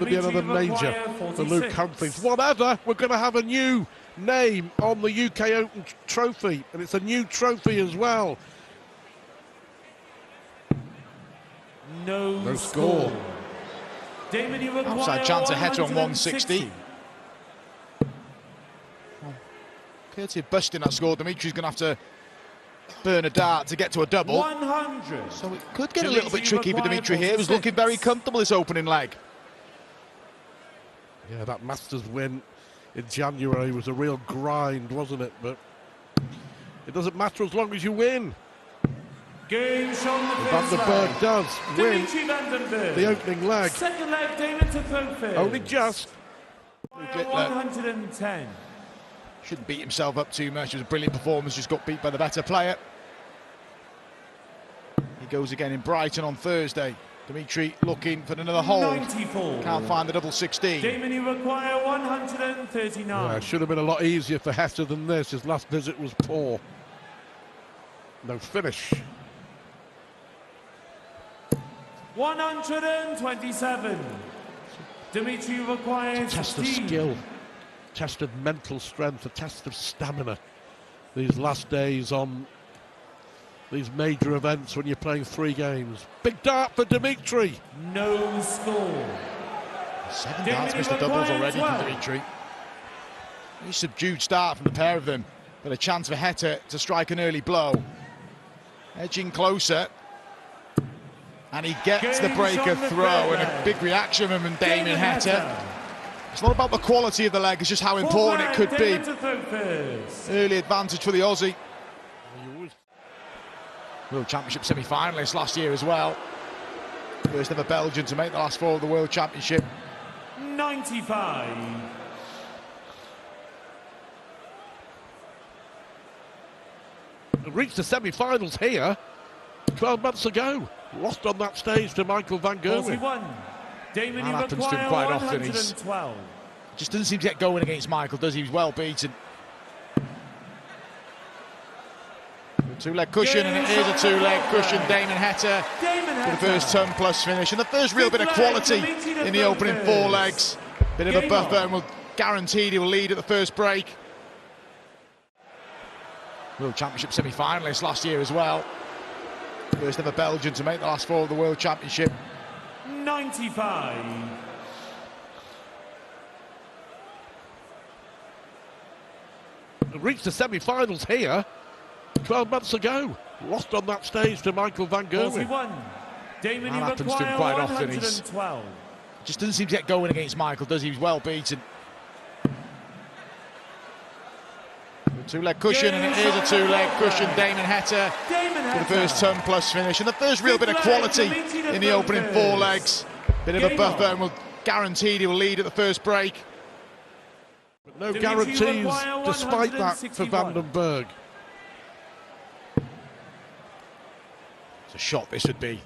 Be another major for Luke Humphries. Whatever, we're going to have a new name on the UK Open trophy, and it's a new trophy as well. No score. Outside chance of Heta on 160. Well, courtesy of busting that score, Dimitri's going to have to burn a dart to get to a double. 100. So it could get a little bit tricky for Dimitri here. He was looking very comfortable this opening leg. Yeah, that Masters win in January was a real grind, wasn't it? But it doesn't matter as long as you win. Game shown the Vandenberg does win Vandenberg. the opening leg. Second leg, Damon to throw first. Only just. 110. Shouldn't beat himself up too much. It was a brilliant performance, just got beat by the better player. He goes again in Brighton on Thursday. Dimitri looking for another hold. 94. Can't find the double 16. Damon, you require 139. Yeah, it should have been a lot easier for Heta than this. His last visit was poor. No finish. 127. Dimitri requires a test of 16. skill, test of mental strength, a test of stamina. These last days on these major events when you're playing 3 games. Big dart for Dimitri. No score. 7 darts missed the doubles already from Dimitri. A subdued start from the pair of them, but a chance for Heta to strike an early blow. Edging closer. And he gets the breaker throw, and a big reaction from Damon Heta. It's not about the quality of the leg, it's just how important it could be. Early advantage for the Aussie. World Championship semi-finalist last year as well. First ever Belgian to make the last 4 of the World Championship. 95. Reached the semi-finals here 12 months ago. Lost on that stage to Michael van Gerwen. Damon, that happens to him quite often. He just doesn't seem to get going against Michael, does he? He's well beaten. 2-leg cushion, and it is a 2-leg cushion. Damon Heta for the first ton plus finish, and the first real bit of quality in the opening 4 legs. Bit of a buffer, and will guaranteed he will lead at the first break. World Championship semi-finalist last year as well. First ever Belgian to make the last 4 of the World Championship. 95. Reached the semi-finals here 12 months ago. Lost on that stage to Michael van Gerwen. Damon, that happens to him quite often. He just doesn't seem to get going against Michael, does he? He's well beaten. 2-leg cushion, and it is a 2-leg cushion. Damon Heta for the first ton plus finish, and the first real bit of quality in the opening 4 legs. Bit of a buffer, and will guaranteed he will lead at the first break. But no guarantees despite that for Vandenberg. It's a shot this would be.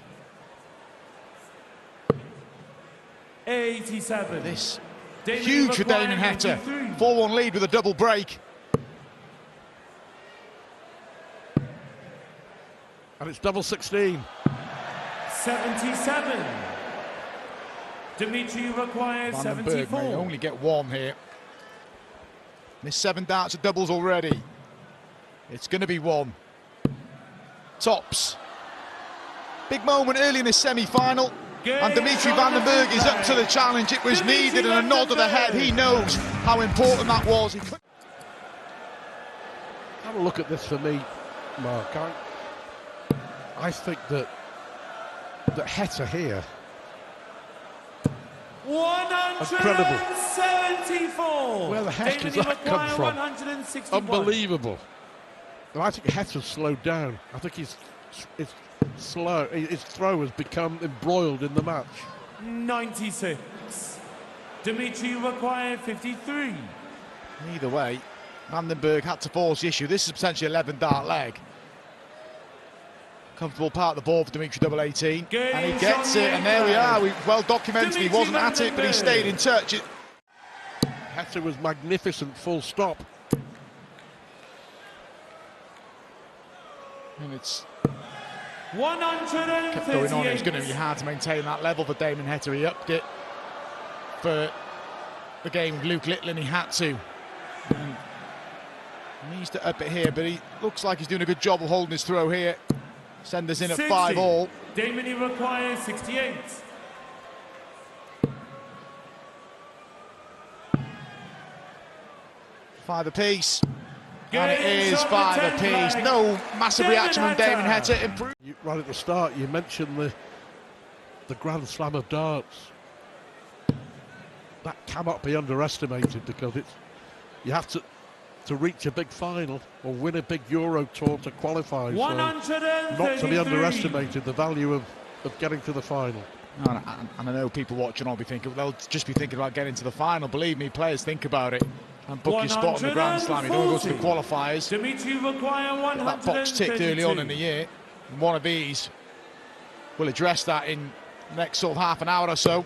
87. This huge for Damon Heta. 4-1 lead with a double break. And it's double 16. 77. Dimitri requires Vandenberg 74. may only get 1 here. Missed 7 darts at doubles already. It's going to be 1. Tops. Big moment early in this semi-final. And Dimitri Vandenberg is up to the challenge. It was needed, and a nod to the head. He knows how important that was. Have a look at this for me, Mark. I think that Heta here, 174. Where the heck does that come from? Unbelievable. And I think Heta's slowed down. I think it's slow. His throw has become embroiled in the match. 96. Dimitri required 53. Either way, Vandenberg had to force the issue. This is potentially 11 dart leg. Comfortable part of the ball for Dimitri double 18, and he gets it, and there we are. We've well documented he wasn't at it, but he stayed in touch. Heta was magnificent, full stop. And it's 138. kept going on. It was going to be hard to maintain that level for Damon Heta. He upped it. for the game with Luke Little, and he had to. He needs to up it here, but he looks like he's doing a good job of holding his throw here. Send us in at 5-all. Damon requires 68. Five apiece. And it is 5 apiece. No massive reaction from Damon Heta. Right at the start, you mentioned the Grand Slam of darts. That cannot be underestimated, because you have to reach a big final or win a big Euro Tour to qualify. So not to be underestimated, the value of getting to the final. And I know people watching will be thinking, they'll just be thinking about getting to the final. Believe me, players think about it. And book your spot on the Grand Slam. You don't go to the qualifiers. That box ticked early on in the year. And one of these will address that in the next sort of half an hour or so.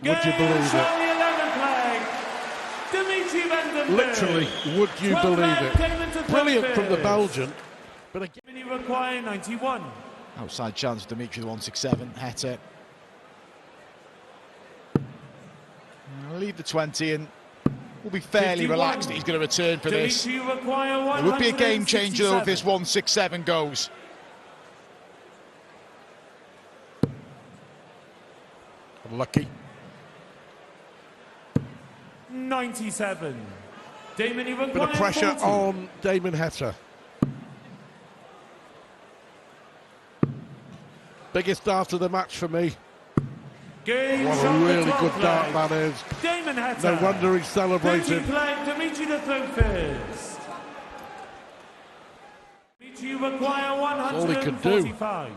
Would you believe it? Literally, would you believe it? Brilliant from the Belgian, but again, require 91. Outside chance for Dimitri, the 167. Heta. I'll leave the 20 and we'll be fairly 51. relaxed that he's going to return for this. It would be a game changer though if this 167 goes. Unlucky. 97. Damon Bit of pressure 40. on Damon Heta. Biggest dart of the match for me. Game What shot a the really 12 good dart leg. that is. Damon Heta. No wonder he's celebrating. Dimitri to throw first. Dimitri require all he could do. 145.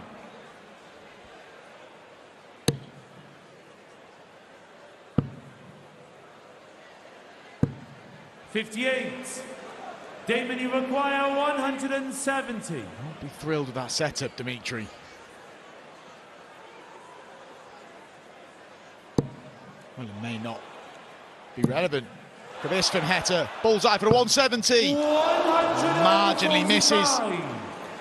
$58. Damon, you require 170. I'll be thrilled with that setup, Dimitri. Well, it may not be relevant for this from Heta. Bullseye for a 170. Marginally misses.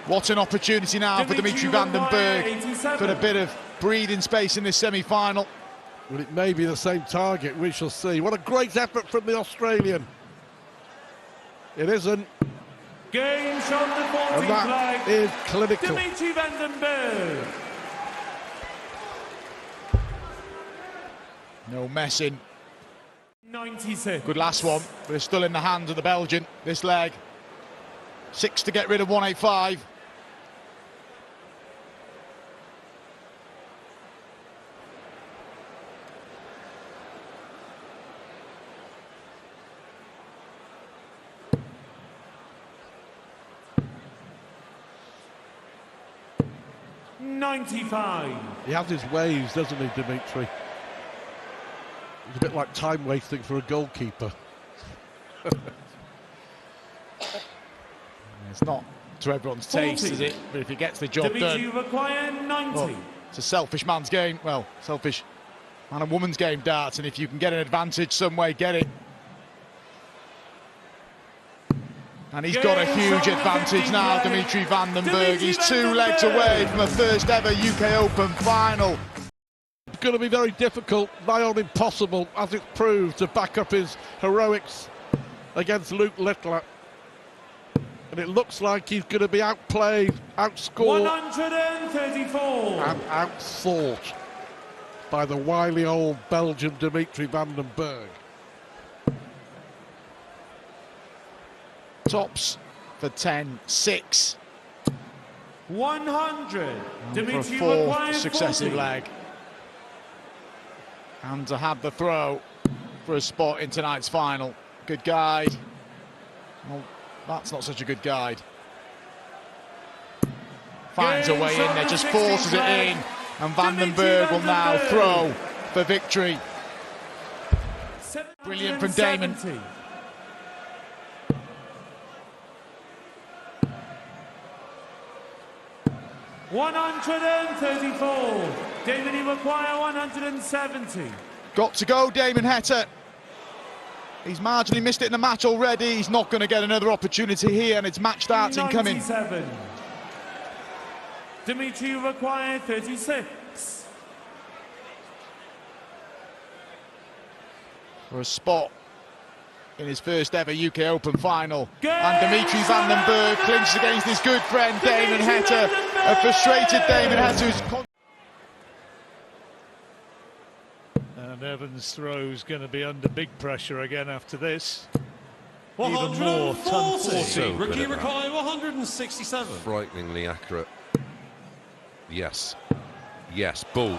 What an opportunity now for Dimitri Vandenberg for a bit of breathing space in this semi-final. Well, it may be the same target, we shall see. What a great effort from the Australian. It isn't. Game shot the 40 And that flag. is clinical. Dimitri Vandenberg. No messing. 96. Good last one, but it's still in the hands of the Belgian, this leg. 6 to get rid of 185. He has his ways, doesn't he, Dimitri? He's a bit like time wasting for a goalkeeper. It's not to everyone's 40. taste, is it? But if he gets the job Dimitri done, require 90. well, it's a selfish man's game. Well, selfish man and woman's game, darts, and if you can get an advantage some way, get it. And he's got a huge advantage now, Dimitri Vandenberg. He's 2 legs away from a first ever UK Open final. It's going to be very difficult, nigh on impossible, as it's proved, to back up his heroics against Luke Little. And it looks like he's going to be outplayed, outscored, 134. and outthought by the wily old Belgian Dimitri Vandenberg. Tops for 10-6. 100. For a Dimitri 4th requires successive 40. leg. And to have the throw for a spot in tonight's final. Good guide. Well, that's not such a good guide. Finds a way in there, just forces it in. And Vandenberg will now throw for victory. Brilliant from Damon. 134. Damon, you require 170. Got to go, Damon Heta. He's marginally missed it in the match already. He's not going to get another opportunity here, and it's match starts incoming. 97. Dimitri, you require 36. For a spot in his first ever UK Open final. And Dimitri Vandenberg clinches against his good friend Damon Heta. A frustrated Damon Heta who's... And Evans' throws going to be under big pressure again after this. Even more, ton 40. So good Ricky at that. require 167. Frighteningly accurate. Yes. Yes, ball.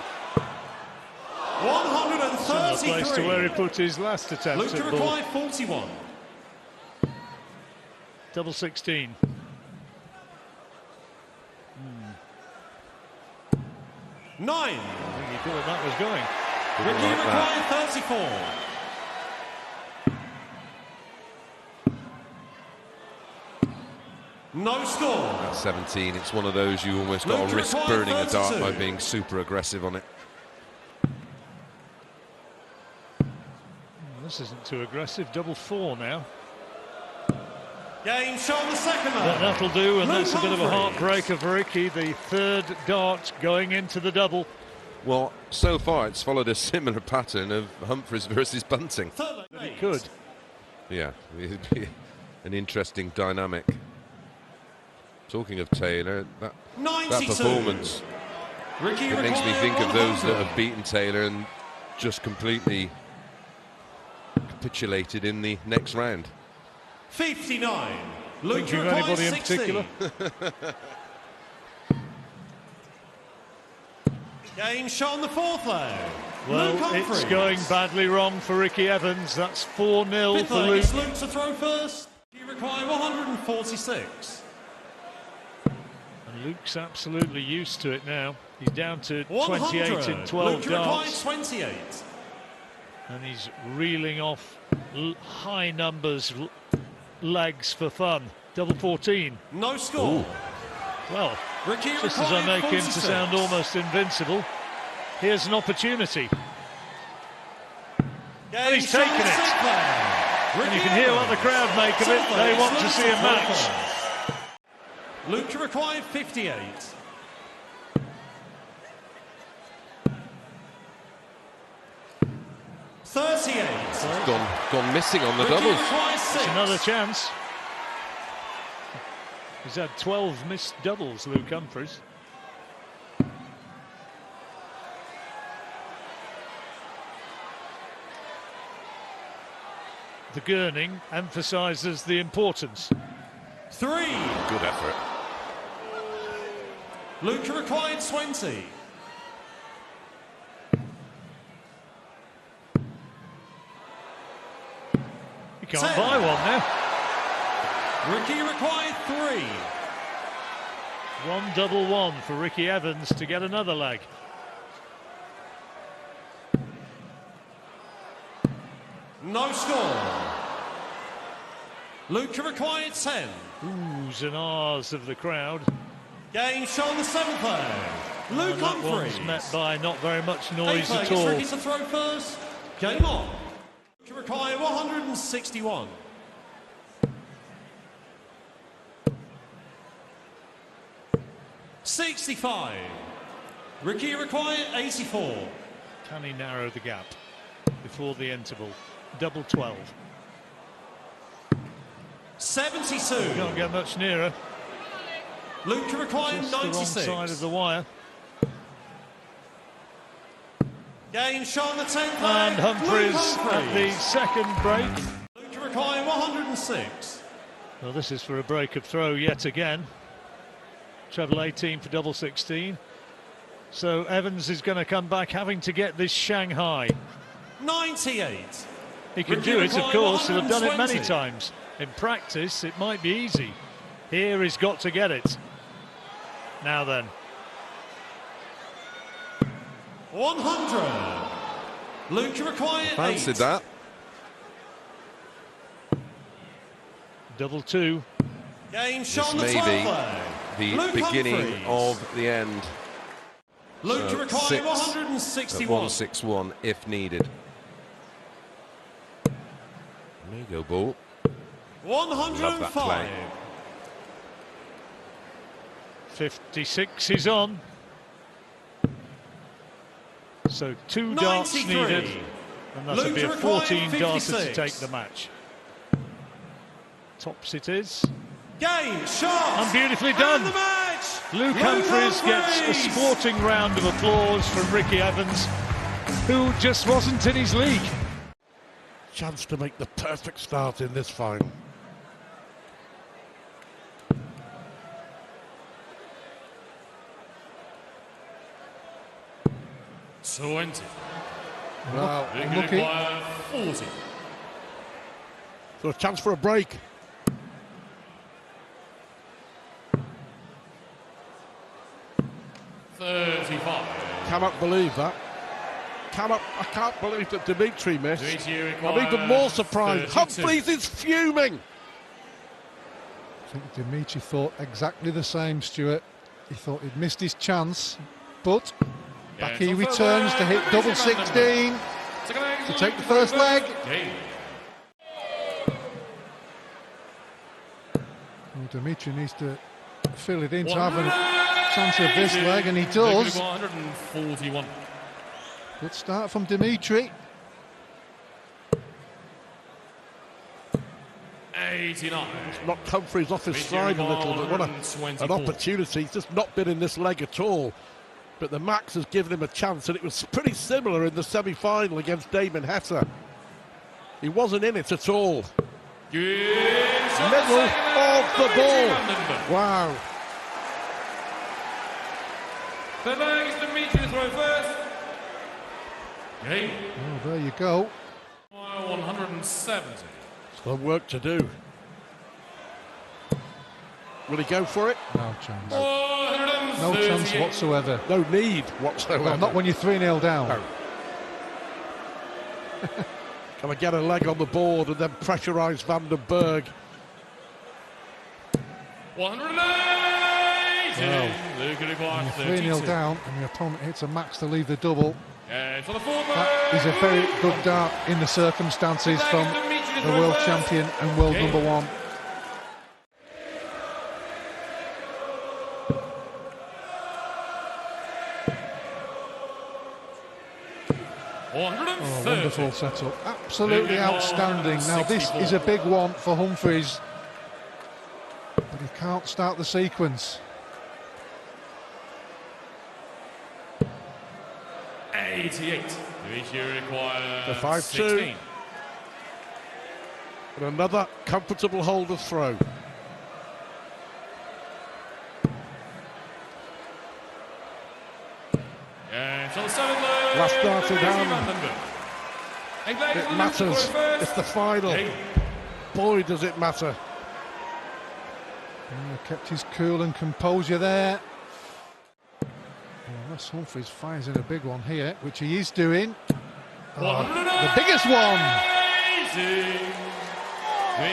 Similar place to where he 133. put his last attempt Luke at ball. require 41. Double 16. 9. I think he thought that was going. Didn't Ricky like that. require 34. No score. At 17, it's one of those you almost got Luke to risk require burning a dart 32. by being super aggressive on it. This isn't too aggressive. Double 4 now. Game shown the second That'll do, and Luke that's a bit of a Humphries. heartbreaker for Ricky. The third dart going into the double. Well, so far it's followed a similar pattern of Humphries versus Bunting. He could. Yeah, it'd be an interesting dynamic. Talking of Taylor, that 92. performance, Ricky it makes me require think of those that 100. have beaten Taylor and just completely capitulated in the next round. 59. Luke Thinking of require anybody in 60. particular? Game shown the fourth leg. Well, Luke Humphries. it's going badly wrong for Ricky Evans. That's 4-0 Fifth for leg, Luke. it's Luke to throw first. You require 146. And Luke's absolutely used to it now. He's down to 100. 28 in 12 Luke requires darts. 28. And he's reeling off high numbers, legs for fun. Double 14. No score. Well, Ricky just as I required make him to 46. sound almost invincible, here's an opportunity. Game he's shown taken the it. sixth leg. And you Ricky can hear what the Evans. crowd make of it. Seventh They leg, want to Luke see a throw match. first. Luke required 58. Gone missing on the Ricky doubles. requires 6. It's another chance. He's had 12 missed doubles, Luke Humphries. The gurning emphasises the importance. 3. Good effort. Luke required 20. You can't 10. buy one now. Ricky required 3. 1-1 for Ricky Evans to get another leg. No score. Luke required 10. Oohs and ahs of the crowd. Game shown the seventh leg. Luke And that Humphries. one's met by not very much noise Heta at gets all. Ricky to throw first. Game on. Luke required 161. $65. Ricky required 84. Can he narrow the gap before the interval? Double 12. 72. Can't get much nearer. Luke required Just the wrong 96. side of the wire. Game shown the 10th And leg. Humphries Luke at the Humphries. second break. Luke required 106. Well, this is for a break of throw yet again. Treble 18 for double 16. So Evans is going to come back having to get this Shanghai. 98. He can Ricky do it, of required course. He'll have done it many 120. times. In practice, it might be easy. Here he's got to get it. Now then. 100. Luke required 8. Fancied that. Double 2. Game This shown the may 12th be leg. the Luke beginning Humphries. of the end. Luke So required 6 at 161. 161 if needed. There you go, ball. Love that 105. play. 56 is on. So 2 darts 93. needed, and that'll be a Luke 14 required darter to 56. take the match. Tops it is. Game, shot. And beautifully And done. the match. Luke Humphries gets a sporting round of applause from Ricky Evans, who just wasn't in his league. Chance to make the perfect start in this final. $20. Well, Luke unlucky. required 40. So a chance for a break. $35. Cannot believe that. I can't believe that Dimitri missed. Dimitri I'm even more surprised. 32. Humphries is fuming. I think Dimitri thought exactly the same, Stuart. He thought he'd missed his chance, but back he returns to hit double 16 to take the first leg. Well, Dimitri needs to fill it in to have a chance of this leg, and he does. 141. Good start from Dimitri. 89. Knocked Humphries off his stride a little, but what an 124. opportunity. He's just not been in this leg at all. But the Max has given him a chance, and it was pretty similar in the semi-final against Damon Heta. He wasn't in it at all. Middle of the ball. Wow. Vandenberg is Dimitri to throw first. Game. Oh, there you go. 170. Still work to do. Will he go for it? No chance. No 138. chance whatsoever. No need whatsoever. Well, not when you're 3-0 down. No. Can I get a leg on the board and then pressurise Vandenberg? 180. Well, Luke when required you're 3-0 32. down and your opponent hits a max to leave the double, For the fourth that is a very good dart in the circumstances from the world champion and world number one. Oh, wonderful setup. Absolutely outstanding. Now this is a big one for Humphries, but he can't start the sequence. 88. Dimitri required The 5-2. 16. And another comfortable hold of throw. It's on the seventh leg. Last dart in hand. Vandenberg. Eight legs It for Luke to matters. throw first. It's the final. Game. Boy, does it matter. Kept his cool and composure there. Unless Humphries fires in a big one here, which he is doing. The biggest one!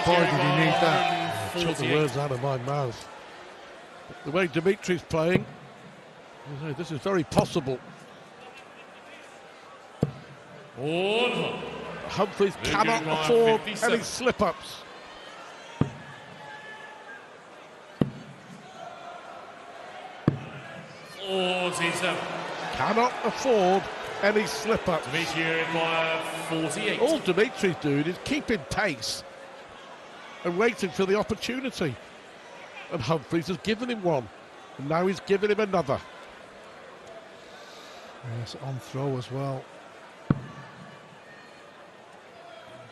Boy, did he need that. Took the words out of my mouth. The way Dimitri's playing, this is very possible. Humphries cannot afford any slip-ups. Cannot afford any slip-ups. Dimitri required 48. All Dimitri's doing is keeping pace and waiting for the opportunity. And Humphries has given him one. And now he's giving him another. Yes, on throw as well.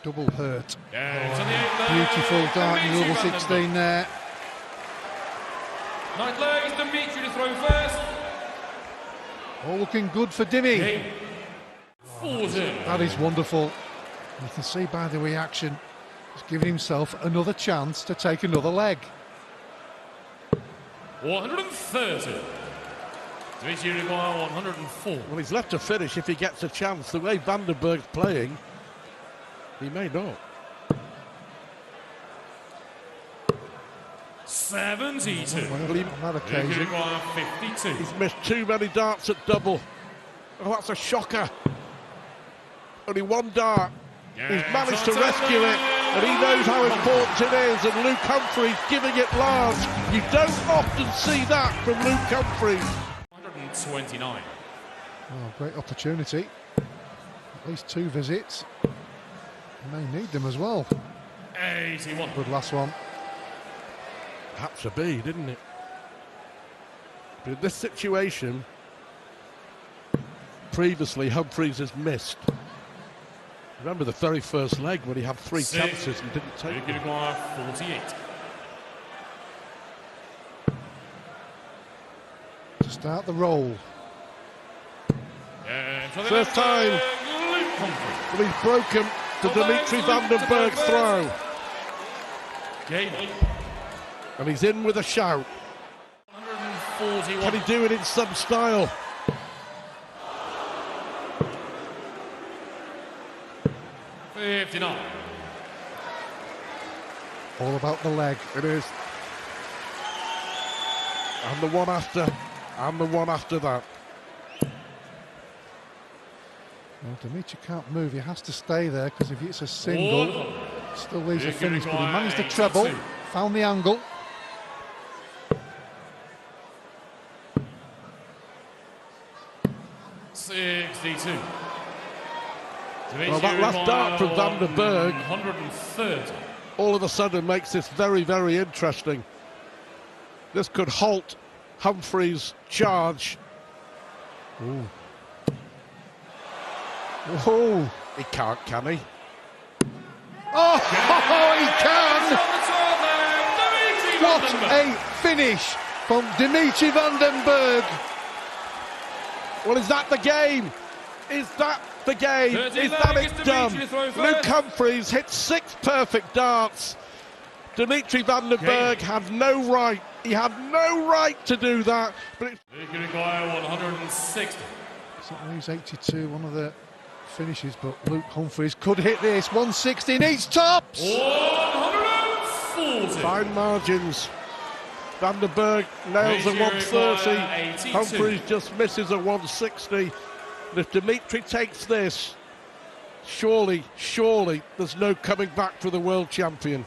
Double hurt. Beautiful dart in double 16 there. Ninth leg is Dimitri to throw first. All looking good for Dimmy. 40. That is wonderful. You can see by the reaction, he's giving himself another chance to take another leg. 130. Dimitri required 104. Well, he's left to finish if he gets a chance. The way Vandenberg's playing, he may not. 72. Well, on that occasion, Required 52. He's missed too many darts at double. Oh, that's a shocker. Only one dart. He's managed to rescue it. and he knows how important it is, and Luke Humphries giving it large. You don't often see that from Luke Humphries. 129. Oh, great opportunity. At least 2 visits. He may need them as well. 81. Good last one. Had to be, didn't it? But in this situation, previously Humphries has missed. Remember the very first leg when he had 3 chances and didn't take them. 48. To start the roll. First time but he's broken to Dimitri Vandenberg's throw. And he's in with a shout. 141. Can he do it in some style? All about the leg. It is. And the one after. And the one after that. Well, Dimitri can't move. He has to stay there because if it's a single, still leaves a finish. But he managed the treble, found the angle. Well, that last dart from Vandenberg 130. all of a sudden makes this very, very interesting. This could halt Humphries' charge. Ooh. Oh, he can't, can he? Oh, he can! What a finish from Dimitri Vandenberg. Well, is that the game? Is that the game? Is that it done? Luke Humphries hit 6 perfect darts. Dimitri Vandenberg had no right. He had no right to do that. But it's 160. So he's 82, one of the finishes, but Luke Humphries could hit this. 160 needs tops. 140. fine margins. Vandenberg nails a 130. Humphries just misses a 160. And if Dimitri takes this, surely there's no coming back for the world champion.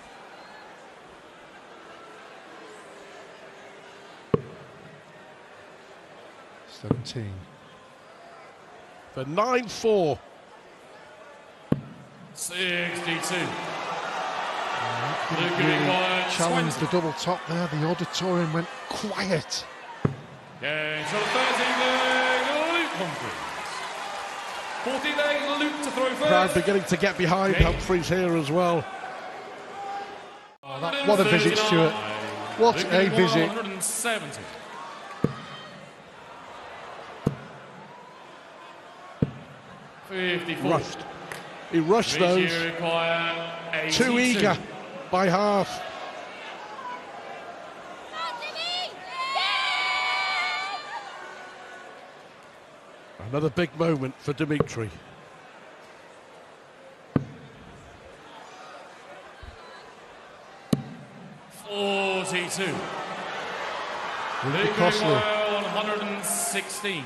For 9-4. 62. Challenged the double top there. The auditorium went quiet. Yeah, so 13 leg, Luke Humphries. 14 leg, Luke to throw first. Crowd beginning to get behind Humphries here as well. Oh, what a visit, Stuart. What a visit. 170. Rushed. He rushed those. Too eager by half. Another big moment for Dimitri. Really costly. 116.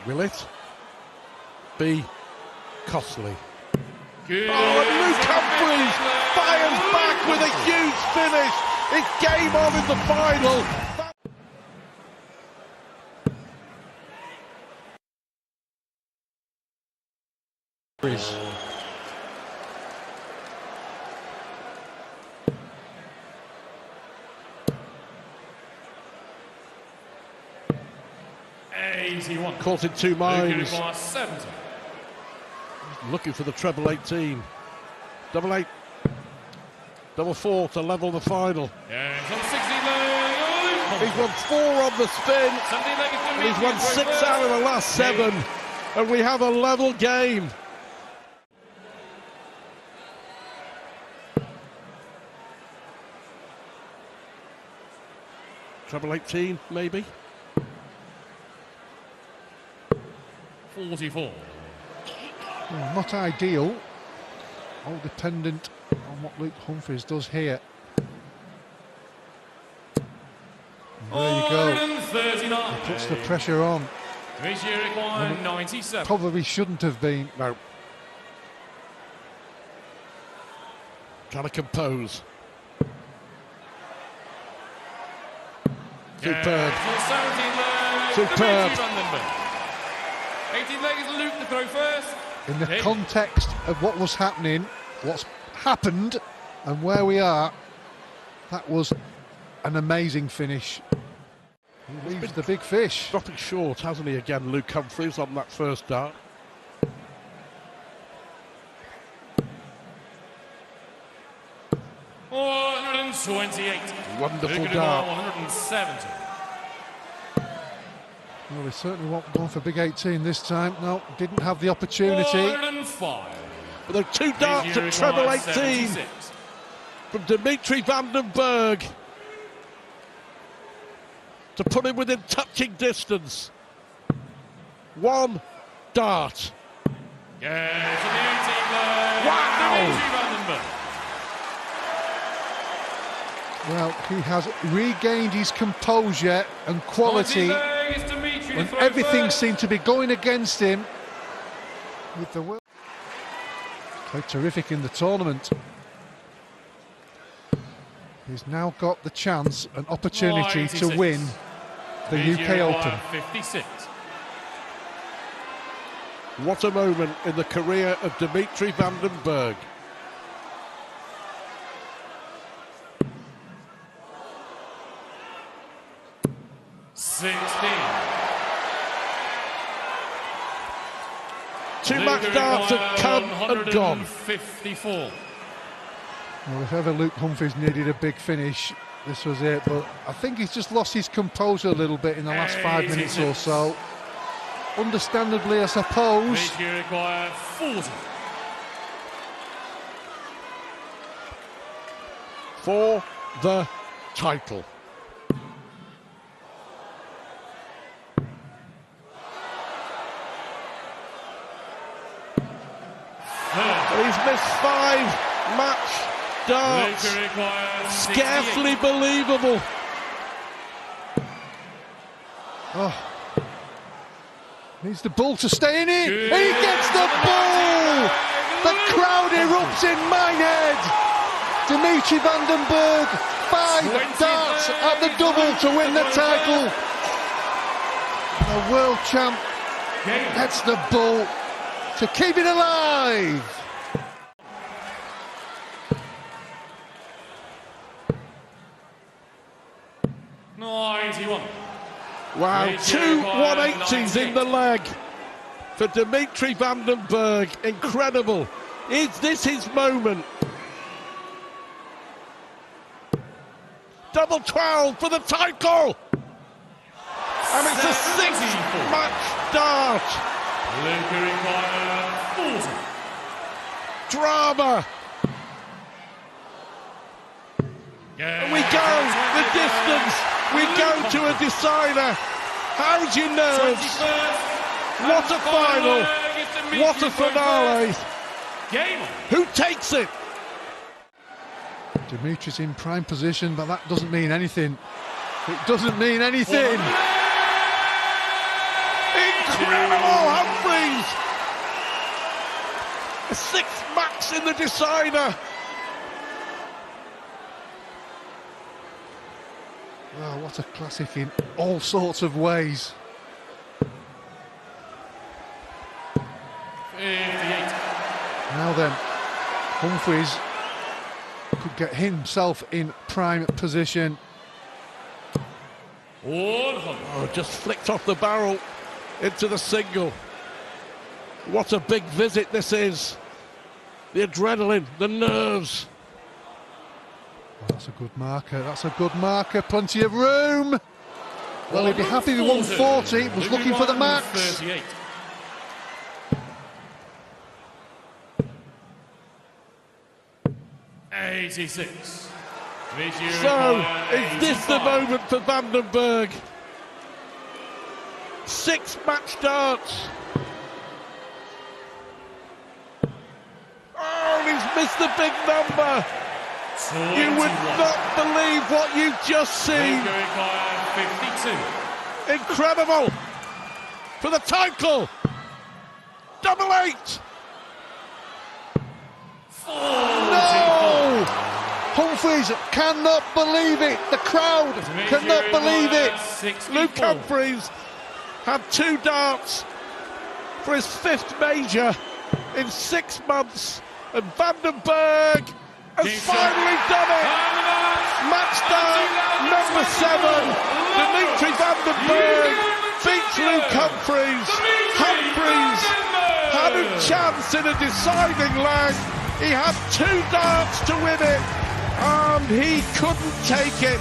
Will it be costly? Good. Oh, and Luke Humphries fires back with a huge finish. It's game on in the final. Caught in two minds. Looking for the treble 18. Double 8. Double 4 to level the final. He's won 4 on the spin. And he's won 6 out of the last 7. And we have a level game. Treble 18, maybe. 44. Well, not ideal. All dependent on what Luke Humphries does here. And there you go. He puts the pressure on. Dimitri require 97. Probably shouldn't have been. No. Trying to compose. Superb. Superb. 18 leg is Luke to throw first. In the context of what was happening, what's happened, and where we are, that was an amazing finish. He leaves the big fish. Dropping short, hasn't he, again, Luke Humphries on that first dart. Oh, 128. Wonderful Luke dart. 170. Well, they certainly won't go for big 18 this time. No, didn't have the opportunity. 105. But there are two darts at treble 18 76. from Dimitri Vandenberg to put him within touching distance. One dart. Yeah, to the 18 leg. Wow. Dimitri Vandenberg. Well, he has regained his composure and quality when everything seemed to be going against him. With the will, played terrific in the tournament. He's now got the chance, an opportunity to win the UK Open. 56. What a moment in the career of Dimitri Vandenberg. Two match darts have come and gone. 54. Well, if ever Luke Humphries needed a big finish, this was it. But I think he's just lost his composure a little bit in the last 5 minutes or so. Understandably, I suppose. Dimitri require 40. For the title. He's missed 5 match darts. Scarcely believable. Oh. Needs the ball to stay in it. He gets the ball. The crowd erupts in Minehead. Dimitri Vandenberg, 5 darts at the double to win the title. The world champ gets the ball to keep it alive. Wow, 2 180s in the leg for Dimitri Vandenberg. Incredible. Is this his moment? Double 12 for the title. And it's a 6th match dart. Drama. And we go the distance. We go to a decider. How's your nerves? What a final. What a finale. Who takes it? Dimitri's in prime position, but that doesn't mean anything. It doesn't mean anything. Incredible, Humphries! A 6th match in the decider. Oh, what a classic in all sorts of ways. 58. Now then, Humphries could get himself in prime position. Oh, just flicked off the barrel into the single. What a big visit this is. The adrenaline, the nerves. Oh, that's a good marker, that's a good marker, plenty of room. Well, he'd be happy with 140, was looking for the max. 38. '86. So, is this the moment for Vandenberg? 6 match darts. Oh, he's missed the big number. You would not believe what you've just seen. 52. Incredible. for the title. Double 8. No! Humphries cannot believe it. The crowd cannot believe it. Luke Humphries had 2 darts for his 5th major in 6 months, and Vandenberg has finally done it. Match dart number 7. Dimitri Vandenberg beats Luke Humphries. Humphries had a chance in a deciding leg. He had 2 darts to win it, and he couldn't take it.